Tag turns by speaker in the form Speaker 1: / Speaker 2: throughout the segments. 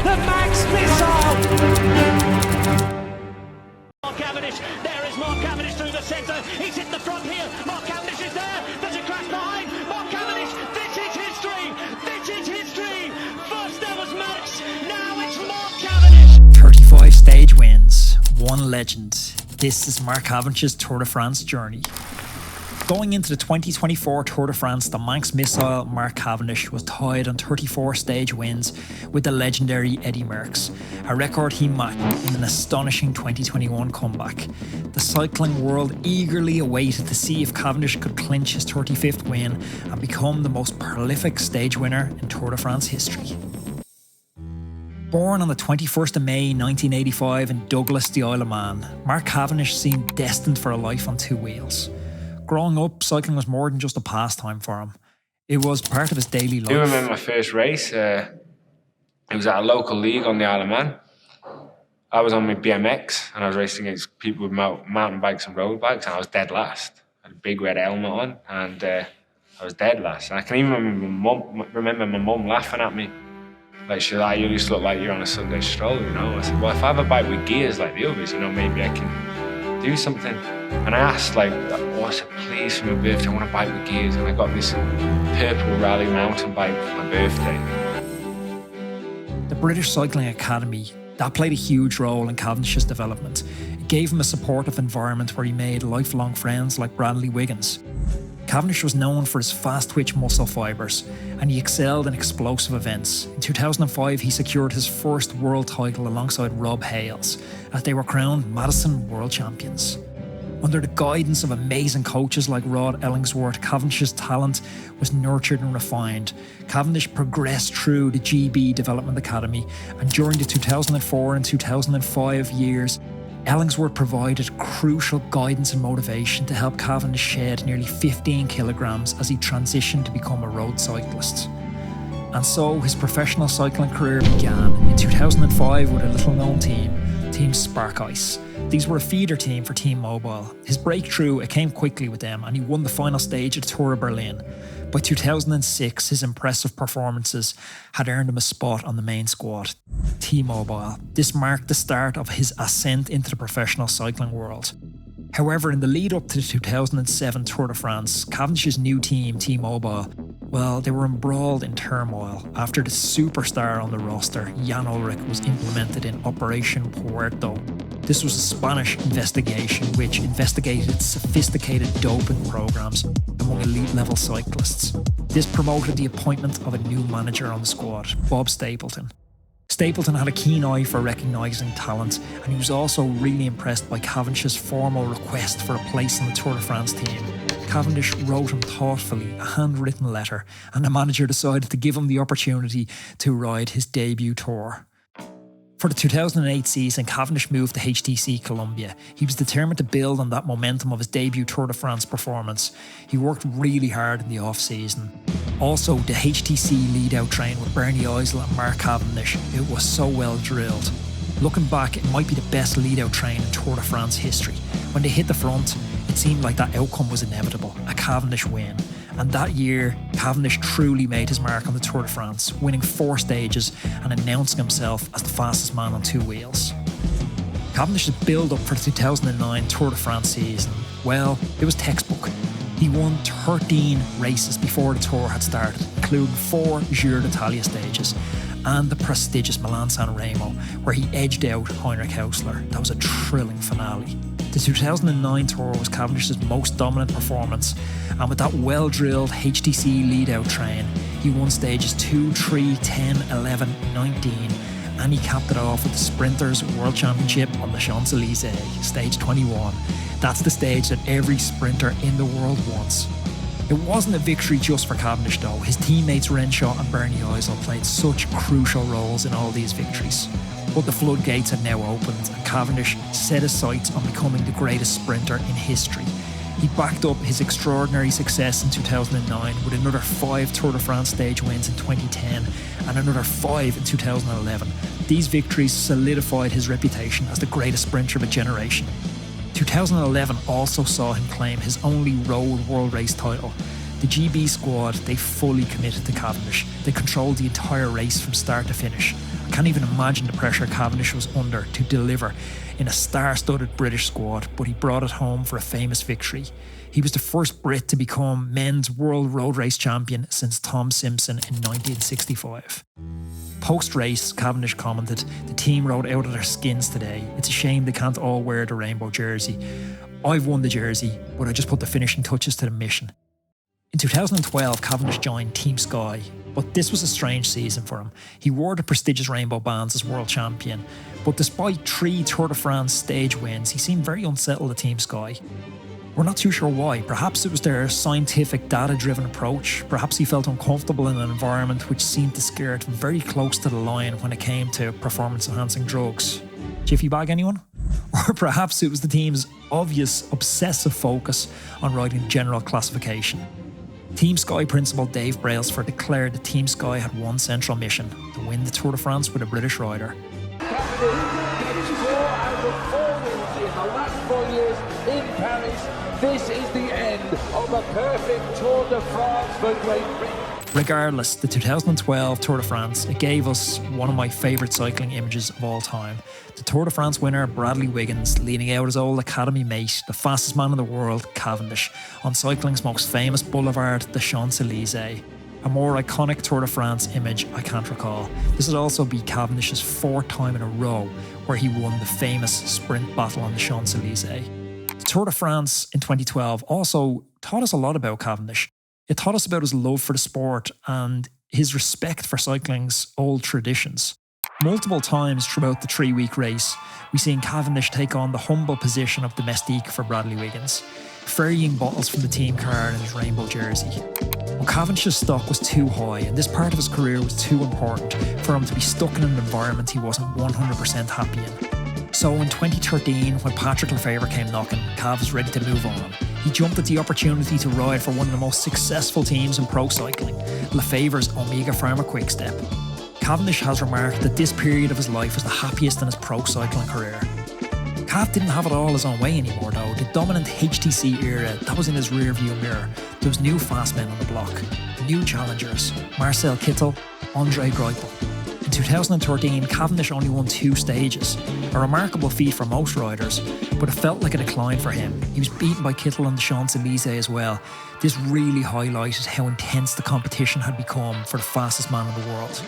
Speaker 1: the Merckx missile.
Speaker 2: Mark Cavendish, there is Mark Cavendish through the centre. He's hit the front here. Mark Cavendish is there. There's a crash behind. Mark Cavendish, this is history. This is history. First there was Merckx, now it's Mark Cavendish.
Speaker 3: 35 stage wins, one legend. This is Mark Cavendish's Tour de France journey. Going into the 2024 Tour de France, the Manx missile Mark Cavendish was tied on 34 stage wins with the legendary Eddie Merckx, a record he matched in an astonishing 2021 comeback. The cycling world eagerly awaited to see if Cavendish could clinch his 35th win and become the most prolific stage winner in Tour de France history. Born on the 21st of May 1985 in Douglas, the Isle of Man, Mark Cavendish seemed destined for a life on two wheels. Growing up, cycling was more than just a pastime for him. It was part of his daily life.
Speaker 4: I do remember my first race. It was at a local league on the Isle of Man. I was on my BMX and I was racing against people with mountain bikes and road bikes, and I was dead last. I had a big red helmet on and I was dead last. And I can even remember my mum laughing at me. Like, she's like, you just look like you're on a Sunday stroll, you know? I said, well, if I have a bike with gears like the others, you know, maybe I can do something. And I asked, like, I said, please, for my birthday, I want a bike with gears. And I got this purple rally mountain bike for my birthday.
Speaker 3: The British Cycling Academy, that played a huge role in Cavendish's development. It gave him a supportive environment where he made lifelong friends like Bradley Wiggins. Cavendish was known for his fast-twitch muscle fibres, and he excelled in explosive events. In 2005, he secured his first world title alongside Rob Hales, as they were crowned Madison World Champions. Under the guidance of amazing coaches like Rod Ellingsworth, Cavendish's talent was nurtured and refined. Cavendish progressed through the GB Development Academy, and during the 2004 and 2005 years, Ellingsworth provided crucial guidance and motivation to help Cavendish shed nearly 15 kilograms as he transitioned to become a road cyclist. And so his professional cycling career began in 2005 with a little-known team, Team Spark Ice. These were a feeder team for Team Mobile. His breakthrough, it came quickly with them, and he won the final stage at the Tour of Berlin. By 2006, his impressive performances had earned him a spot on the main squad, Team Mobile. This marked the start of his ascent into the professional cycling world. However, in the lead up to the 2007 Tour de France, Cavendish's new team, Team Mobile, well, they were embroiled in turmoil after the superstar on the roster, Jan Ullrich, was implemented in Operation Puerto. This was a Spanish investigation which investigated sophisticated doping programs among elite-level cyclists. This promoted the appointment of a new manager on the squad, Bob Stapleton. Stapleton had a keen eye for recognising talent, and he was also really impressed by Cavendish's formal request for a place on the Tour de France team. Cavendish wrote him thoughtfully a handwritten letter, and the manager decided to give him the opportunity to ride his debut tour. For the 2008 season, Cavendish moved to HTC Columbia. He was determined to build on that momentum of his debut Tour de France performance. He worked really hard in the off-season. Also, the HTC lead-out train with Bernie Eisel and Mark Cavendish, it was so well drilled. Looking back, it might be the best lead-out train in Tour de France history. When they hit the front, it seemed like that outcome was inevitable, a Cavendish win. And that year, Cavendish truly made his mark on the Tour de France, winning 4 stages and announcing himself as the fastest man on 2 wheels. Cavendish's build-up for the 2009 Tour de France season, well, it was textbook. He won 13 races before the tour had started, including 4 Giro d'Italia stages and the prestigious Milan-San Remo, where he edged out Heinrich Hausler. That was a thrilling finale. The 2009 Tour was Cavendish's most dominant performance, and with that well-drilled HTC lead-out train, he won stages 2, 3, 10, 11, 19, and he capped it off with the Sprinters World Championship on the Champs-Élysées, stage 21. That's the stage that every sprinter in the world wants. It wasn't a victory just for Cavendish though. His teammates Renshaw and Bernie Eisel played such crucial roles in all these victories. But the floodgates had now opened, and Cavendish set his sights on becoming the greatest sprinter in history. He backed up his extraordinary success in 2009 with another 5 Tour de France stage wins in 2010 and another 5 in 2011. These victories solidified his reputation as the greatest sprinter of a generation. 2011 also saw him claim his only road world race title. The GB squad, they fully committed to Cavendish. They controlled the entire race from start to finish. I can't even imagine the pressure Cavendish was under to deliver in a star-studded British squad, but he brought it home for a famous victory. He was the first Brit to become men's world road race champion since Tom Simpson in 1965. Post-race, Cavendish commented, "The team rode out of their skins today. It's a shame they can't all wear the rainbow jersey. I've won the jersey, but I just put the finishing touches to the mission." In 2012, Cavendish joined Team Sky, but this was a strange season for him. He wore the prestigious rainbow bands as world champion, but despite 3 Tour de France stage wins, he seemed very unsettled at Team Sky. We're not too sure why. Perhaps it was their scientific, data-driven approach. Perhaps he felt uncomfortable in an environment which seemed to skirt very close to the line when it came to performance-enhancing drugs. Jiffy bag, anyone? Or perhaps it was the team's obvious, obsessive focus on riding general classification. Team Sky principal Dave Brailsford declared that Team Sky had one central mission: to win the Tour de France with a British rider.
Speaker 1: Cavendish gets 4 out of 4 wins in the last 4 years in Paris. This is the end of a perfect Tour de France for Great Britain.
Speaker 3: Regardless, the 2012 Tour de France, it gave us one of my favourite cycling images of all time. The Tour de France winner, Bradley Wiggins, leading out his old academy mate, the fastest man in the world, Cavendish, on cycling's most famous boulevard, the Champs-Élysées. A more iconic Tour de France image I can't recall. This would also be Cavendish's 4th time in a row where he won the famous sprint battle on the Champs-Élysées. The Tour de France in 2012 also taught us a lot about Cavendish. It taught us about his love for the sport and his respect for cycling's old traditions. Multiple times throughout the 3-week race, we've seen Cavendish take on the humble position of domestique for Bradley Wiggins, ferrying bottles from the team car in his rainbow jersey. But Cavendish's stock was too high, and this part of his career was too important for him to be stuck in an environment he wasn't 100% happy in. So in 2013, when Patrick Lefevere came knocking, Cav was ready to move on. He jumped at the opportunity to ride for one of the most successful teams in pro cycling, Lefevere's Omega Pharma Quickstep. Cavendish has remarked that this period of his life was the happiest in his pro cycling career. Cav didn't have it all his own way anymore though. The dominant HTC era, that was in his rearview mirror. There was new fast men on the block, new challengers, Marcel Kittel, Andre Greipel. In 2013, Cavendish only won 2 stages, a remarkable feat for most riders, but it felt like a decline for him. He was beaten by Kittel on the Champs-Élysées as well. This really highlighted how intense the competition had become for the fastest man in the world.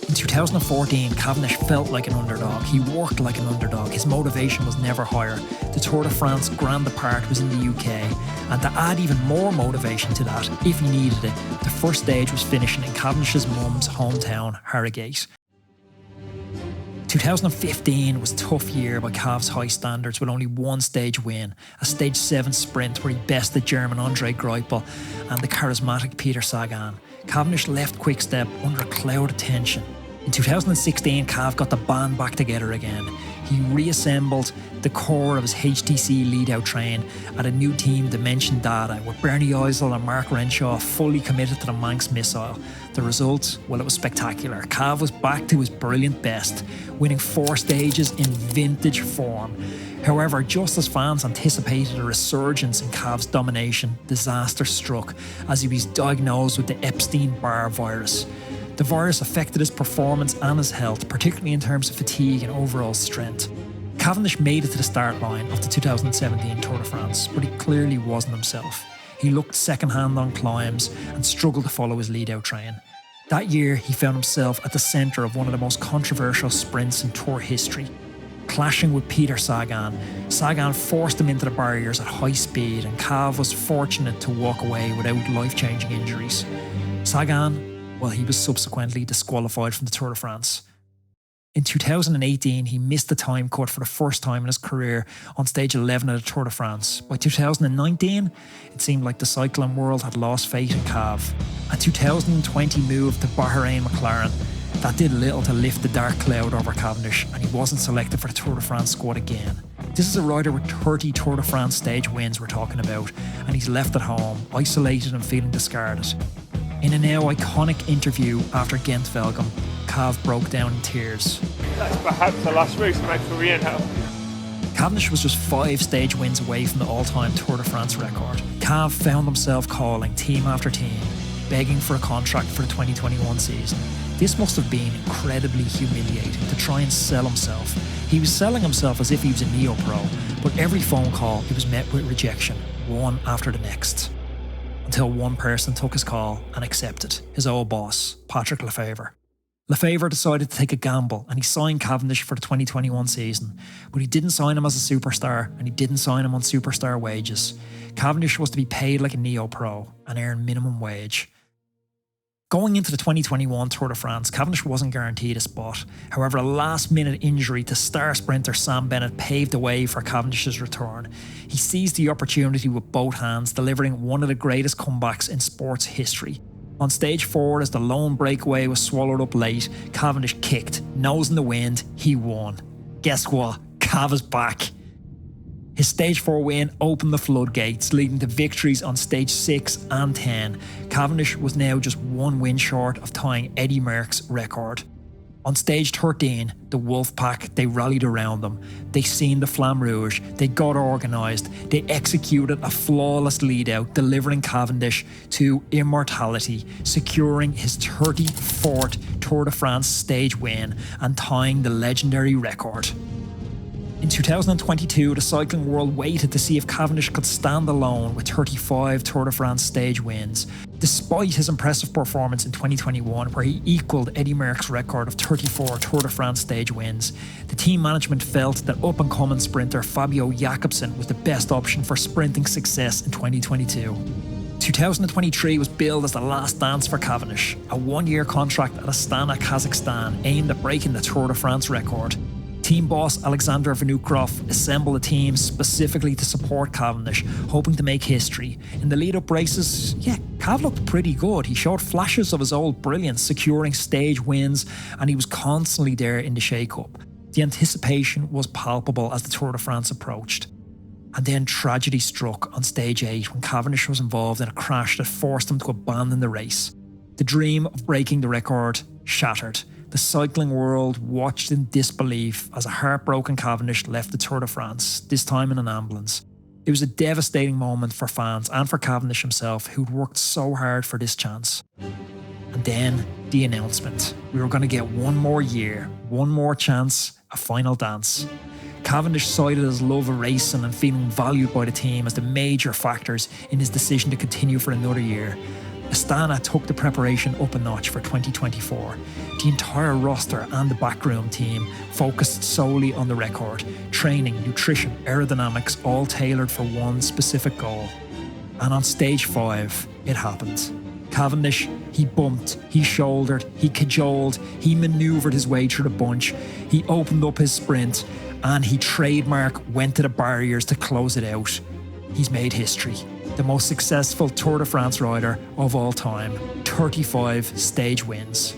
Speaker 3: In 2014, Cavendish felt like an underdog. He worked like an underdog. His motivation was never higher. The Tour de France Grand Depart was in the UK, and to add even more motivation to that, if he needed it, the first stage was finishing in Cavendish's mum's hometown, Harrogate. 2015 was a tough year by Cav's high standards with only 1 stage win, a stage 7 sprint where he bested German Andre Greipel and the charismatic Peter Sagan. Cavendish left Quickstep under a cloud of tension. In 2016, Cav got the band back together again. He reassembled the core of his HTC lead-out train at a new team, Dimension Data, with Bernie Eisel and Mark Renshaw fully committed to the Manx missile. The result? Well, it was spectacular. Cav was back to his brilliant best, winning 4 stages in vintage form. However, just as fans anticipated a resurgence in Cav's domination, disaster struck as he was diagnosed with the Epstein-Barr virus. The virus affected his performance and his health, particularly in terms of fatigue and overall strength. Cavendish made it to the start line of the 2017 Tour de France, but he clearly wasn't himself. He looked second-hand on climbs and struggled to follow his lead-out train. That year, he found himself at the centre of one of the most controversial sprints in Tour history. Clashing with Peter Sagan. Sagan forced him into the barriers at high speed, and Cav was fortunate to walk away without life-changing injuries. Sagan, well, he was subsequently disqualified from the Tour de France. In 2018, he missed the time cut for the first time in his career on stage 11 of the Tour de France. By 2019, it seemed like the cycling world had lost faith in Cav. A 2020 move to Bahrain McLaren, that did little to lift the dark cloud over Cavendish, and he wasn't selected for the Tour de France squad again. This is a rider with 30 Tour de France stage wins we're talking about, and he's left at home, isolated and feeling discarded. In a now iconic interview after Gent-Wevelgem, Cav broke down in tears.
Speaker 5: That's perhaps the last race to make for Rio now.
Speaker 3: Cavendish was just 5 stage wins away from the all-time Tour de France record. Cav found himself calling team after team, begging for a contract for the 2021 season. This must have been incredibly humiliating to try and sell himself. He was selling himself as if he was a neo-pro, but every phone call he was met with rejection, one after the next. Until one person took his call and accepted, his old boss, Patrick Lefevre. Lefevre decided to take a gamble and he signed Cavendish for the 2021 season, but he didn't sign him as a superstar and he didn't sign him on superstar wages. Cavendish was to be paid like a neo-pro and earn minimum wage. Going into the 2021 Tour de France, Cavendish wasn't guaranteed a spot. However, a last-minute injury to star sprinter Sam Bennett paved the way for Cavendish's return. He seized the opportunity with both hands, delivering one of the greatest comebacks in sports history. On stage 4, as the lone breakaway was swallowed up late, Cavendish kicked, nose in the wind, he won. Guess what? Cav is back. His stage 4 win opened the floodgates, leading to victories on stage 6 and 10. Cavendish was now just one win short of tying Eddie Merckx's record. On stage 13, the Wolfpack, they rallied around them. They seen the Flamme Rouge, they got organised, they executed a flawless lead-out, delivering Cavendish to immortality, securing his 34th Tour de France stage win and tying the legendary record. In 2022, the cycling world waited to see if Cavendish could stand alone with 35 Tour de France stage wins. Despite his impressive performance in 2021, where he equalled Eddie Merckx's record of 34 Tour de France stage wins, the team management felt that up-and-coming sprinter Fabio Jakobsen was the best option for sprinting success in 2022. 2023 was billed as the last dance for Cavendish, a one-year contract at Astana, Kazakhstan, aimed at breaking the Tour de France record. Team boss Alexander Vinokurov assembled a team specifically to support Cavendish, hoping to make history. In the lead-up races, Cav looked pretty good. He showed flashes of his old brilliance, securing stage wins, and he was constantly there in the shake-up. The anticipation was palpable as the Tour de France approached. And then tragedy struck on stage 8 when Cavendish was involved in a crash that forced him to abandon the race. The dream of breaking the record shattered. The cycling world watched in disbelief as a heartbroken Cavendish left the Tour de France, this time in an ambulance. It was a devastating moment for fans and for Cavendish himself, who'd worked so hard for this chance. And then, the announcement. We were going to get one more year, one more chance, a final dance. Cavendish cited his love of racing and feeling valued by the team as the major factors in his decision to continue for another year. Astana took the preparation up a notch for 2024. The entire roster and the backroom team focused solely on the record. Training, nutrition, aerodynamics, all tailored for one specific goal. And on stage 5, it happened. Cavendish, he bumped, he shouldered, he cajoled, he manoeuvred his way through the bunch, he opened up his sprint, and he trademark went to the barriers to close it out. He's made history. The most successful Tour de France rider of all time, 35 stage wins.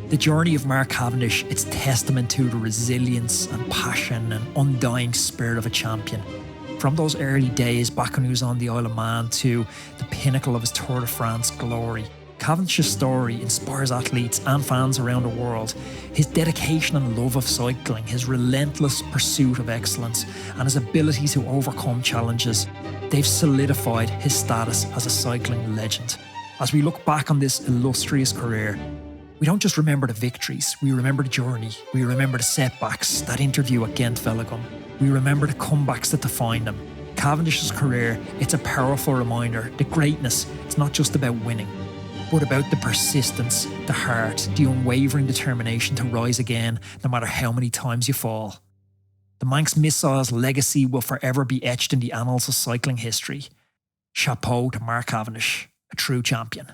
Speaker 3: The journey of Mark Cavendish, it's testament to the resilience and passion and undying spirit of a champion. From those early days back when he was on the Isle of Man to the pinnacle of his Tour de France glory, Cavendish's story inspires athletes and fans around the world. His dedication and love of cycling, his relentless pursuit of excellence, and his ability to overcome challenges, they've solidified his status as a cycling legend. As we look back on this illustrious career, we don't just remember the victories, we remember the journey, we remember the setbacks, that interview at Gent Velligum, we remember the comebacks that defined him. Cavendish's career, it's a powerful reminder that greatness, it's not just about winning, but about the persistence, the heart, the unwavering determination to rise again no matter how many times you fall. The Manx Missile's legacy will forever be etched in the annals of cycling history. Chapeau to Mark Cavendish, a true champion.